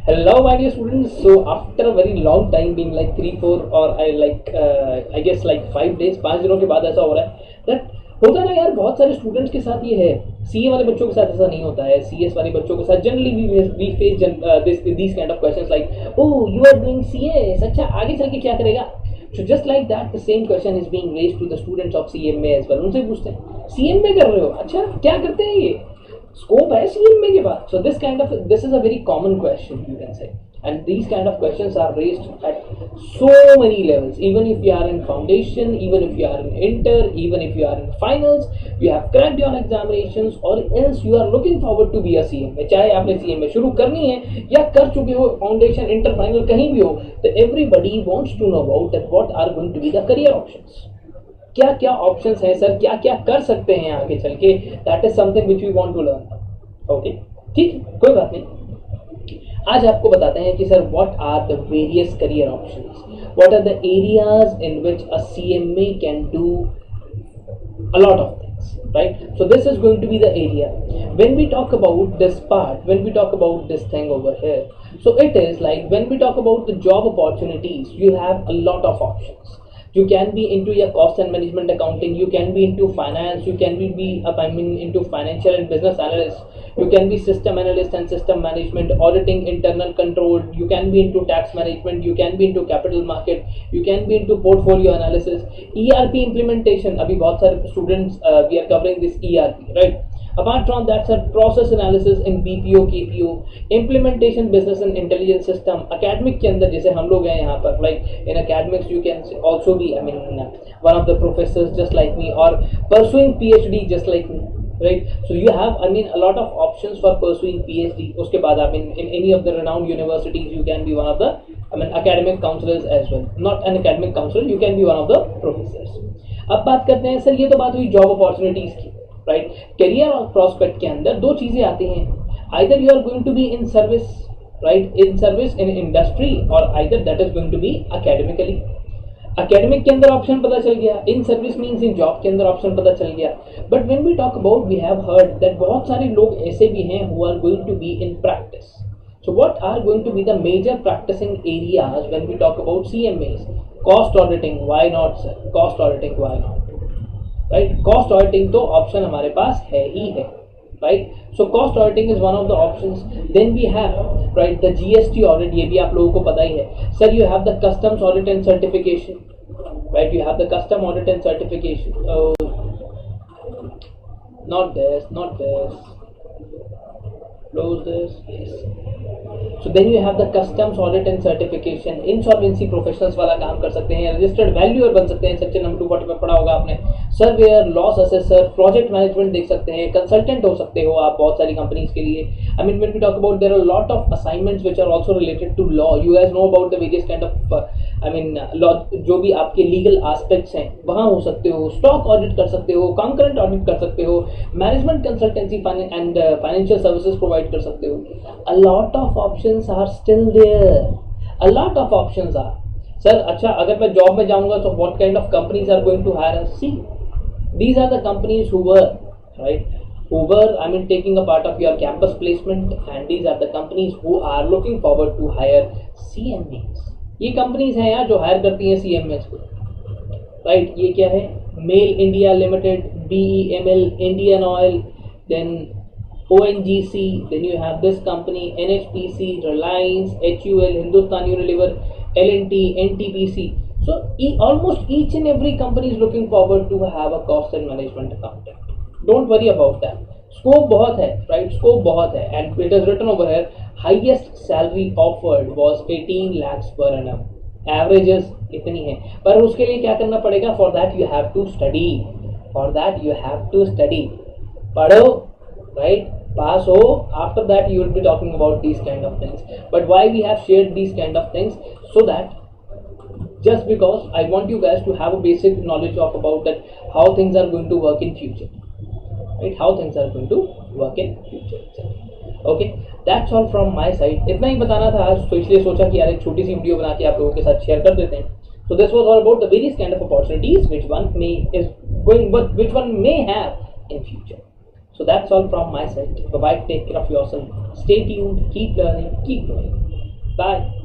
Hello, my dear students. So after a very long time, being like 3, 4 or I guess like 5 days, 5 दिनों के बाद ऐसा हो रहा है that होता है ना यार, बहुत सारे स्टूडेंट्स के साथ ये है। सीए वाले बच्चों के साथ ऐसा नहीं होता है, सीएस वाले बच्चों के साथ generally we face this kind of questions like oh you are doing CS, अच्छा आगे चल के क्या करेगा। So just like that, the same question is being raised to the students of CMA as well. उनसे पूछते हैं CMA कर रहे हो, अच्छा क्या करते हैं ये, स्कोप है CMA के पास। So this is a very common question you can say, and these kind of questions are raised at so many levels. Even if you are in foundation, even if you are in inter, even if you are in finals, you have cracked your examinations or else you are looking forward to be a CMA. चाहे आपने CMA शुरू करनी है या कर चुके हो, foundation inter final कहीं भी हो, तो everybody wants to know about that what are going to be the career options. क्या क्या ऑप्शंस हैं सर, क्या क्या कर सकते हैं आगे चल के, that is something which we want to learn. Okay, ठीक, कोई बात नहीं। आज आपको बताते हैं कि sir what are the various career options, what are the areas in which a CMA can do a lot of things, right? So this is going to be the area when we talk about this part, when we talk about this thing over here. So it is like when we talk about the job opportunities, you have a lot of options. You can be into your cost and management accounting, you can be into finance, you can be into financial and business analyst, you can be system analyst and system management, auditing, internal control, you can be into tax management, you can be into capital market, you can be into portfolio analysis, ERP implementation. Abhi bahut sare students we are covering this ERP, right? Apart from that, sir, process analysis in BPO, KPO, implementation, business and intelligence system, academic के अंदर जैसे हम लोग हैं यहाँ पर, like in academics you can also be, I mean, one of the professors just like me, or pursuing PhD just like me, right? So you have, I mean, a lot of options for pursuing PhD. उसके बाद, I mean, in any of the renowned universities you can be one of the, I mean, academic counselors as well. Not an academic counselor, you can be one of the professors. अब बात करते हैं sir, ये तो बात हुई job opportunities की, right? Career और प्रोस्पेक्ट के अंदर दो चीजें आती हैं, either you are going to be in service, right, in service in industry, और either that is going to be academically. Academic के अंदर ऑप्शन पता चल गया, in service means in job के अंदर ऑप्शन पता चल गया। But when we talk about, we have heard that बहुत सारे लोग ऐसे भी हैं who are going to be in practice. So what are going to be the major practicing areas when we talk about CMAs? Cost auditing, why not sir? Cost auditing, why not? Right? Cost auditing तो option हमारे पास है ही है, right? So cost auditing is one of the options. Then we have, right, the GST audit, ये भी आप लोगों को पता ही है। Sir, you have the customs audit and certification, right? You have the custom audit and certification. Oh, not this. Close this. Yes. So then you have the customs audit and certification. Insolvency professionals वाला काम कर सकते हैं, registered valuer बन सकते हैं, section number 240 में पढ़ा होगा आपने। Surveyor, loss assessor, project management देख सकते हैं, कंसल्टेंट हो सकते हो आप बहुत सारी कंपनीज के लिए। I mean when we talk about, there are lot of assignments which are also related to law. You guys know about the various kind of, I mean law, जो भी आपके लीगल एस्पेक्ट्स हैं वहाँ हो सकते हो, स्टॉक ऑडिट कर सकते हो, कॉन्करेंट ऑडिट कर सकते हो, management consultancy and financial services provide कर सकते हो। A lot of options are still there, a lot of options are. Sir अच्छा, अगर मैं जॉब में जाऊंगा तो what kind of companies are going to hire us? See, these are the companies who were, right, who were, I mean, taking a part of your campus placement, and these are the companies who are looking forward to hire CMAs. ये companies हैं यार जो higher करती हैं CMAs को, right? ये क्या है? मेल India Limited, BEML, Indian oil, then ONGC, then you have this company NHPC, Reliance, HUL, Hindustan Unilever, L&T, NTPC. So almost each and every company is looking forward to have a cost and management accountant. Don't worry about that. Scope बहुत है, right? Scope बहुत है, and it is written over here. Highest salary offered was 18 lakhs per annum. Averages इतनी है, पर उसके लिए क्या करना पड़ेगा? For that you have to study. For that you have to study. पढ़ो, right? Pass हो. After that you will be talking about these kind of things. But why we have shared these kind of things? So that, just because I want you guys to have a basic knowledge of about that how things are going to work in future, right? How things are going to work in future. Okay, that's all from my side. इतना ही बताना था आज, तो इसलिए सोचा कि यार एक छोटी सी वीडियो बना के आप लोगों के साथ शेयर कर देते हैं। So this was all about the various kind of opportunities which one may have in future. So that's all from my side. Bye bye. Take care of yourself. Stay tuned. Keep learning. Keep growing. Bye.